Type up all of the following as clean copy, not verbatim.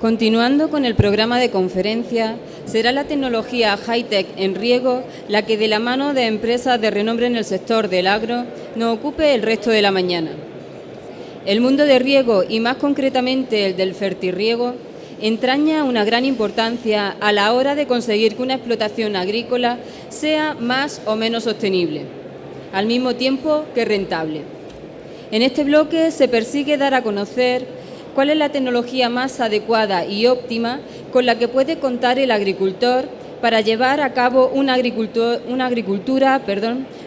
Continuando con el programa de conferencia, será la tecnología high-tech en riego la que, de la mano de empresas de renombre en el sector del agro, nos ocupe el resto de la mañana. El mundo de riego, y más concretamente el del fertirriego, entraña una gran importancia a la hora de conseguir que una explotación agrícola sea más o menos sostenible, al mismo tiempo que rentable. En este bloque se persigue dar a conocer cuál es la tecnología más adecuada y óptima con la que puede contar el agricultor para llevar a cabo una agricultura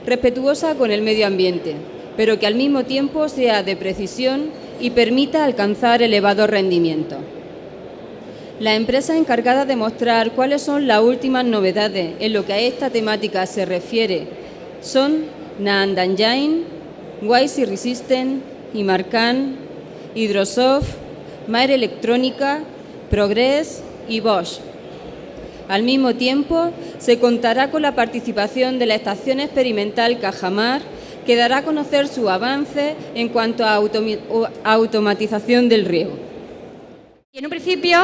respetuosa con el medio ambiente, pero que al mismo tiempo sea de precisión y permita alcanzar elevados rendimientos. La empresa encargada de mostrar cuáles son las últimas novedades en lo que a esta temática se refiere son Nandanjain, Wise Resistant, Imarcan, Hydrosoft, Maer Electrónica, Progress y Bosch. Al mismo tiempo, se contará con la participación de la Estación Experimental Cajamar, que dará a conocer su avance en cuanto a automatización del riego. Y en un principio,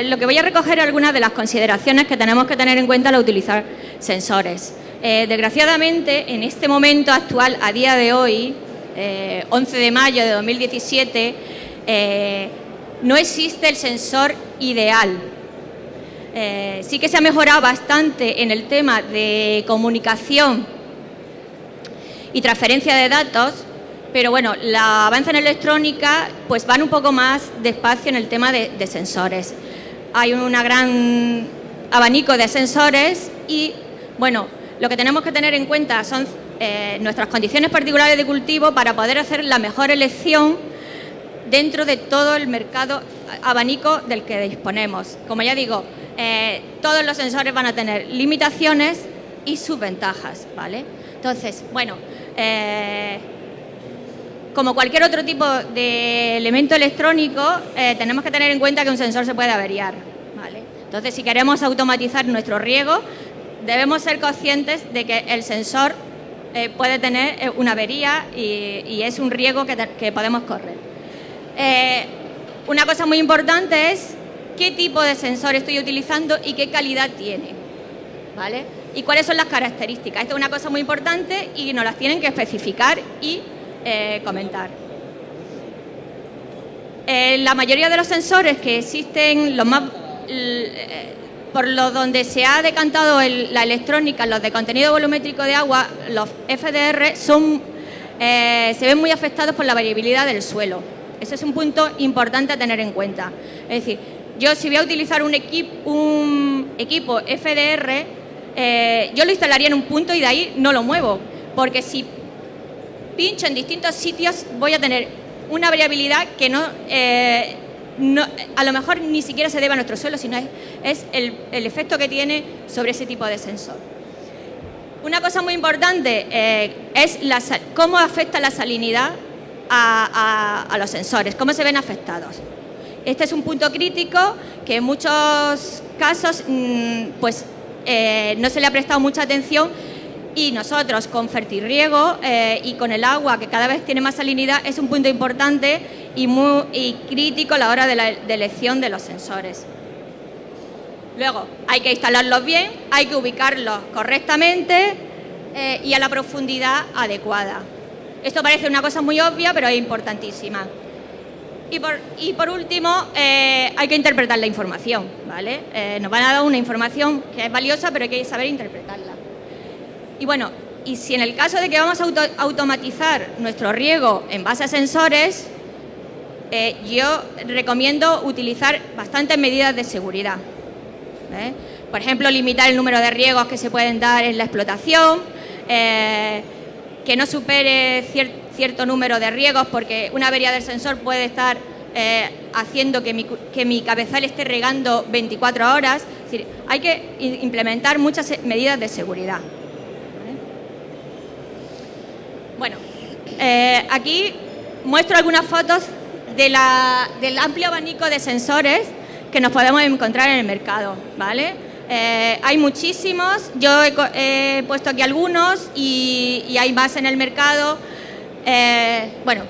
lo que voy a recoger es algunas de las consideraciones que tenemos que tener en cuenta al utilizar sensores. Desgraciadamente, en este momento actual, a día de hoy, 11 de mayo de 2017, no existe el sensor ideal. Sí que se ha mejorado bastante en el tema de comunicación y transferencia de datos, pero bueno, los avances en electrónica pues van un poco más despacio en el tema de sensores. Hay un gran abanico de sensores y bueno, lo que tenemos que tener en cuenta son nuestras condiciones particulares de cultivo para poder hacer la mejor elección dentro de todo el mercado abanico del que disponemos. Como ya digo, todos los sensores van a tener limitaciones y sus ventajas, ¿vale? Entonces, bueno, como cualquier otro tipo de elemento electrónico, tenemos que tener en cuenta que un sensor se puede averiar, ¿vale? Entonces, si queremos automatizar nuestro riego, debemos ser conscientes de que el sensor puede tener una avería y es un riesgo que podemos correr. Una cosa muy importante es qué tipo de sensor estoy utilizando y qué calidad tiene, ¿vale? Y cuáles son las características. Esto es una cosa muy importante y nos las tienen que especificar y comentar. La mayoría de los sensores que existen, los más por lo donde se ha decantado la electrónica, los de contenido volumétrico de agua, los FDR, se ven muy afectados por la variabilidad del suelo. Ese es un punto importante a tener en cuenta. Es decir, yo si voy a utilizar un equipo FDR, yo lo instalaría en un punto y de ahí no lo muevo, porque si pincho en distintos sitios voy a tener una variabilidad que a lo mejor ni siquiera se debe a nuestro suelo, sino es el efecto que tiene sobre ese tipo de sensor. Una cosa muy importante es cómo afecta la salinidad a los sensores, cómo se ven afectados. Este es un punto crítico que en muchos casos pues, no se le ha prestado mucha atención y nosotros con fertirriego y con el agua que cada vez tiene más salinidad es un punto importante y crítico a la hora de elección de los sensores. Luego, hay que instalarlos bien, hay que ubicarlos correctamente y a la profundidad adecuada. Esto parece una cosa muy obvia, pero es importantísima. Y por último, hay que interpretar la información, ¿vale? Nos van a dar una información que es valiosa, pero hay que saber interpretarla. Y bueno, y si en el caso de que vamos a automatizar nuestro riego en base a sensores, yo recomiendo utilizar bastantes medidas de seguridad. Por ejemplo, limitar el número de riegos que se pueden dar en la explotación, que no supere cierto número de riegos, porque una avería del sensor puede estar haciendo que mi cabezal esté regando 24 horas. Es decir, hay que implementar muchas medidas de seguridad. Bueno, aquí muestro algunas fotos del amplio abanico de sensores que nos podemos encontrar en el mercado, ¿vale? Hay muchísimos, yo he puesto aquí algunos y hay más en el mercado. Bueno,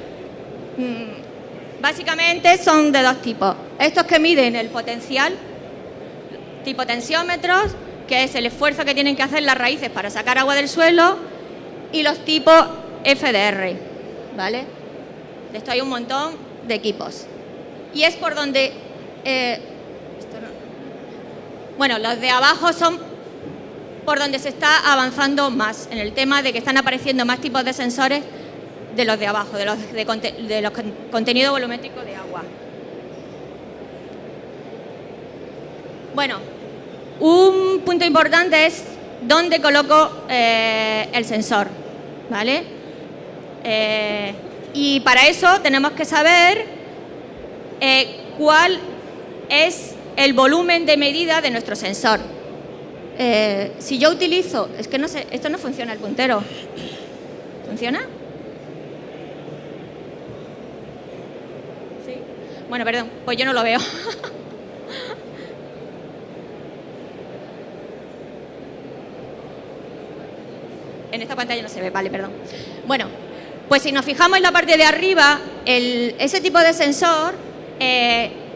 Básicamente son de dos tipos. Estos que miden el potencial, tipo tensiómetros, que es el esfuerzo que tienen que hacer las raíces para sacar agua del suelo, y los tipos FDR, ¿vale? De esto hay un montón de equipos. Y es por donde... Bueno, los de abajo son por donde se está avanzando más, en el tema de que están apareciendo más tipos de sensores de los de abajo, de los contenido volumétrico de agua. Bueno, un punto importante es dónde coloco el sensor, ¿vale? Y para eso tenemos que saber cuál es el volumen de medida de nuestro sensor. Si yo utilizo... Es que no sé, esto no funciona el puntero. ¿Funciona? ¿Sí? Bueno, perdón, pues yo no lo veo. En esta pantalla no se ve, vale, perdón. Bueno, pues si nos fijamos en la parte de arriba, ese tipo de sensor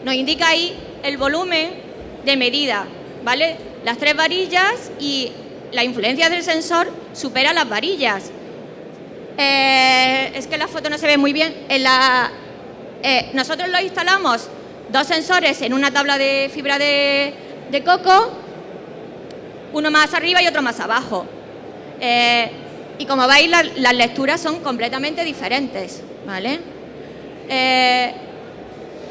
nos indica ahí el volumen de medida, ¿vale? Las 3 varillas y la influencia del sensor supera las varillas. Es que la foto no se ve muy bien. Nosotros lo instalamos 2 sensores en una tabla de fibra de coco, uno más arriba y otro más abajo. Y como veis, las lecturas son completamente diferentes, ¿vale?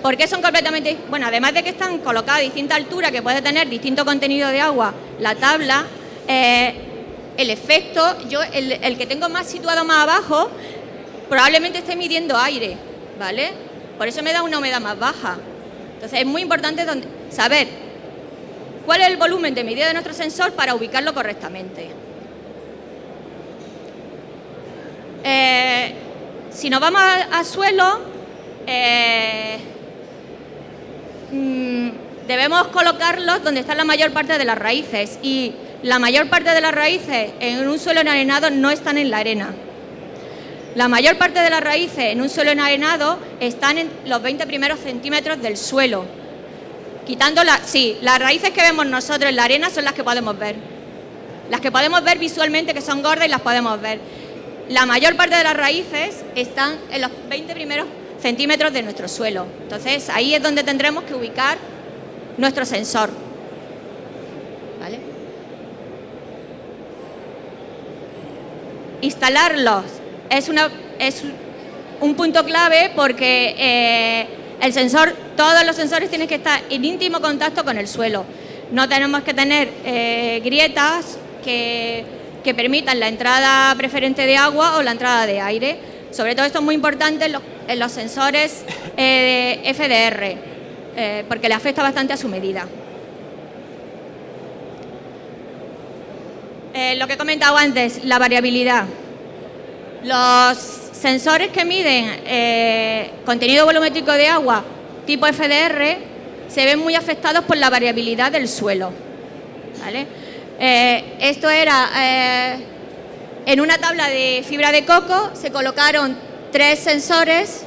¿Por qué son completamente...? Bueno, además de que están colocadas a distinta altura, que puede tener distinto contenido de agua, la tabla, el efecto, yo el que tengo más situado más abajo, probablemente esté midiendo aire, ¿vale? Por eso me da una humedad más baja. Entonces, es muy importante saber cuál es el volumen de medida de nuestro sensor para ubicarlo correctamente. Si nos vamos a suelo, debemos colocarlos donde está la mayor parte de las raíces, y la mayor parte de las raíces en un suelo enarenado no están en la arena. La mayor parte de las raíces en un suelo enarenado están en los 20 primeros centímetros del suelo. Quitando las raíces que vemos nosotros en la arena son las que podemos ver. Las que podemos ver visualmente, que son gordas, y las podemos ver. La mayor parte de las raíces están en los 20 primeros centímetros de nuestro suelo. Entonces, ahí es donde tendremos que ubicar nuestro sensor, ¿vale? Instalarlos es un punto clave, porque el sensor, todos los sensores tienen que estar en íntimo contacto con el suelo. No tenemos que tener grietas que permitan la entrada preferente de agua o la entrada de aire. Sobre todo esto es muy importante en los sensores de FDR, porque le afecta bastante a su medida. Lo que he comentado antes, la variabilidad. Los sensores que miden contenido volumétrico de agua tipo FDR se ven muy afectados por la variabilidad del suelo, ¿vale? Esto era en una tabla de fibra de coco, se colocaron 3 sensores,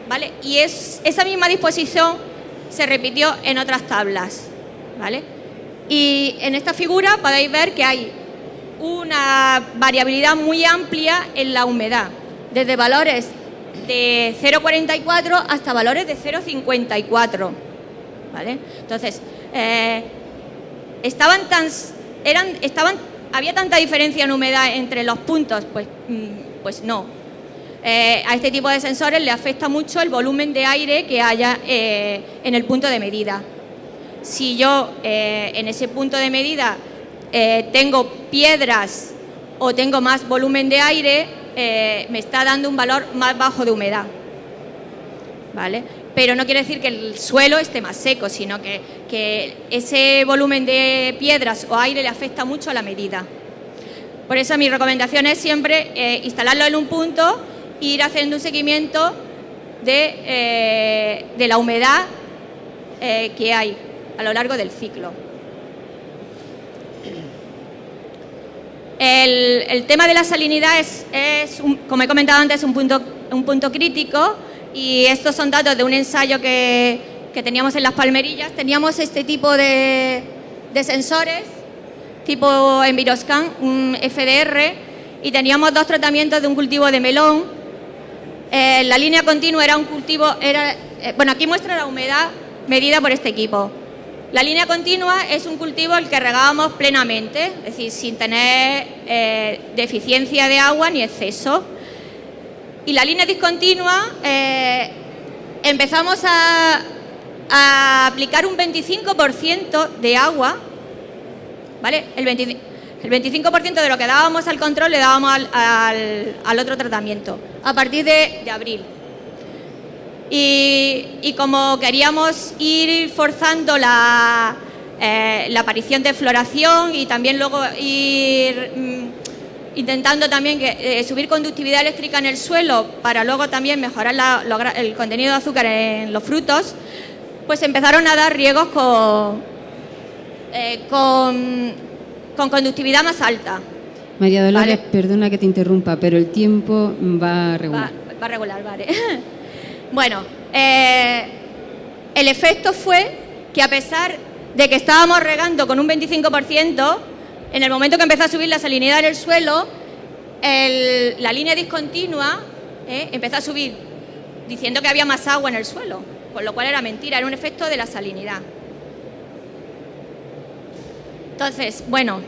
¿vale? Y esa misma disposición se repitió en otras tablas, ¿vale? Y en esta figura podéis ver que hay una variabilidad muy amplia en la humedad, desde valores de 0,44 hasta valores de 0,54, ¿vale? Entonces, ¿había tanta diferencia en humedad entre los puntos? Pues no. A este tipo de sensores le afecta mucho el volumen de aire que haya en el punto de medida. Si yo en ese punto de medida tengo piedras o tengo más volumen de aire, me está dando un valor más bajo de humedad, ¿vale? Pero no quiere decir que el suelo esté más seco, sino que ese volumen de piedras o aire le afecta mucho a la medida. Por eso mi recomendación es siempre instalarlo en un punto e ir haciendo un seguimiento de la humedad que hay a lo largo del ciclo. El tema de la salinidad como he comentado antes, un punto crítico. y estos son datos de un ensayo que teníamos en Las Palmerillas. Teníamos este tipo de sensores, tipo Enviroscan, un FDR, y teníamos 2 tratamientos de un cultivo de melón. La línea continua era un cultivo, bueno, aquí muestra la humedad medida por este equipo. La línea continua es un cultivo el que regábamos plenamente, es decir, sin tener deficiencia de agua ni exceso. Y la línea discontinua empezamos a aplicar un 25% de agua, ¿vale? El 25% de lo que dábamos al control le dábamos al otro tratamiento, a partir de abril. Y como queríamos ir forzando la aparición de floración y también luego ir intentando también subir conductividad eléctrica en el suelo para luego también mejorar el contenido de azúcar en los frutos, pues empezaron a dar riegos con conductividad más alta. María Dolores, ¿vale? Perdona que te interrumpa, pero el tiempo va regular. Va regular, vale. Bueno, el efecto fue que a pesar de que estábamos regando con un 25%, en el momento que empezó a subir la salinidad del suelo, la línea discontinua empezó a subir, diciendo que había más agua en el suelo, con lo cual era mentira, era un efecto de la salinidad. Entonces, bueno,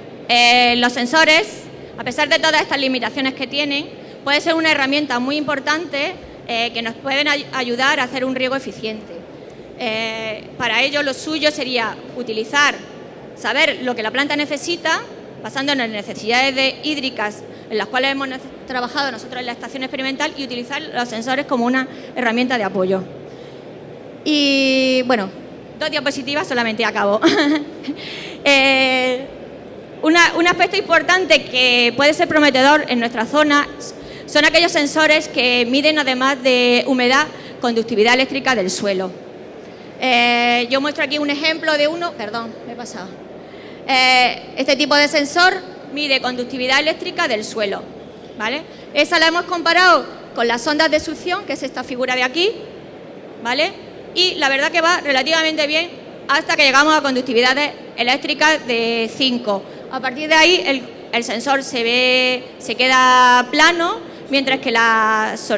los sensores, a pesar de todas estas limitaciones que tienen, puede ser una herramienta muy importante que nos pueden ayudar a hacer un riego eficiente. Para ello, lo suyo sería saber lo que la planta necesita, basándonos en las necesidades hídricas en las cuales hemos trabajado nosotros en la estación experimental, y utilizar los sensores como una herramienta de apoyo. Y bueno, 2 diapositivas, solamente acabo. Un aspecto importante que puede ser prometedor en nuestra zona son aquellos sensores que miden, además de humedad, conductividad eléctrica del suelo. Yo muestro aquí un ejemplo de uno, perdón, me he pasado. Este tipo de sensor mide conductividad eléctrica del suelo, ¿vale? Esa la hemos comparado con las sondas de succión, que es esta figura de aquí, ¿vale? Y la verdad que va relativamente bien hasta que llegamos a conductividades eléctricas de 5. A partir de ahí el sensor se queda plano, mientras que las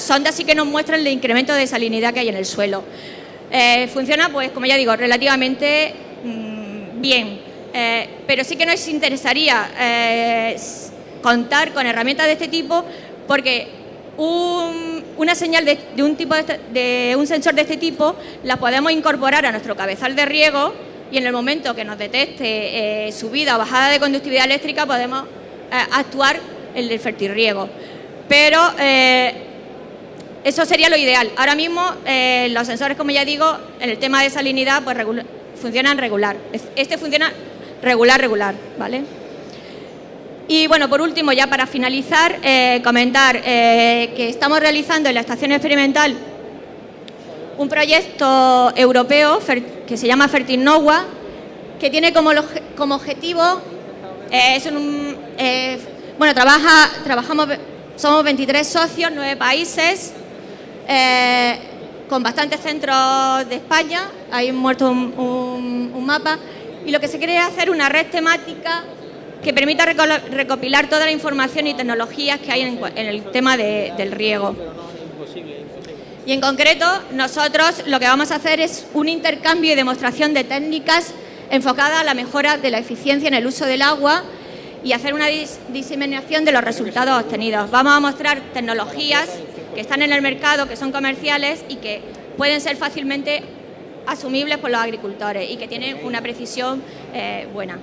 sondas sí que nos muestran el incremento de salinidad que hay en el suelo. Funciona, pues, como ya digo, relativamente bien, pero sí que nos interesaría contar con herramientas de este tipo, porque una señal de un sensor de este tipo la podemos incorporar a nuestro cabezal de riego, y en el momento que nos detecte subida o bajada de conductividad eléctrica podemos actuar en el fertirriego. Pero eso sería lo ideal. Ahora mismo los sensores, como ya digo, en el tema de salinidad, pues funcionan regular. Este funciona regular, ¿vale? Y bueno, por último, ya para finalizar, comentar que estamos realizando en la estación experimental un proyecto europeo que se llama Fertilnova, que tiene como objetivo, somos 23 socios, 9 países, con bastantes centros de España. Ahí muerto un mapa, y lo que se quiere es hacer una red temática que permita recopilar toda la información y tecnologías que hay en el tema del riego. Y en concreto, nosotros lo que vamos a hacer es un intercambio y demostración de técnicas enfocada a la mejora de la eficiencia en el uso del agua, y hacer una diseminación de los resultados obtenidos. Vamos a mostrar tecnologías que están en el mercado, que son comerciales y que pueden ser fácilmente asumibles por los agricultores y que tienen una precisión buena.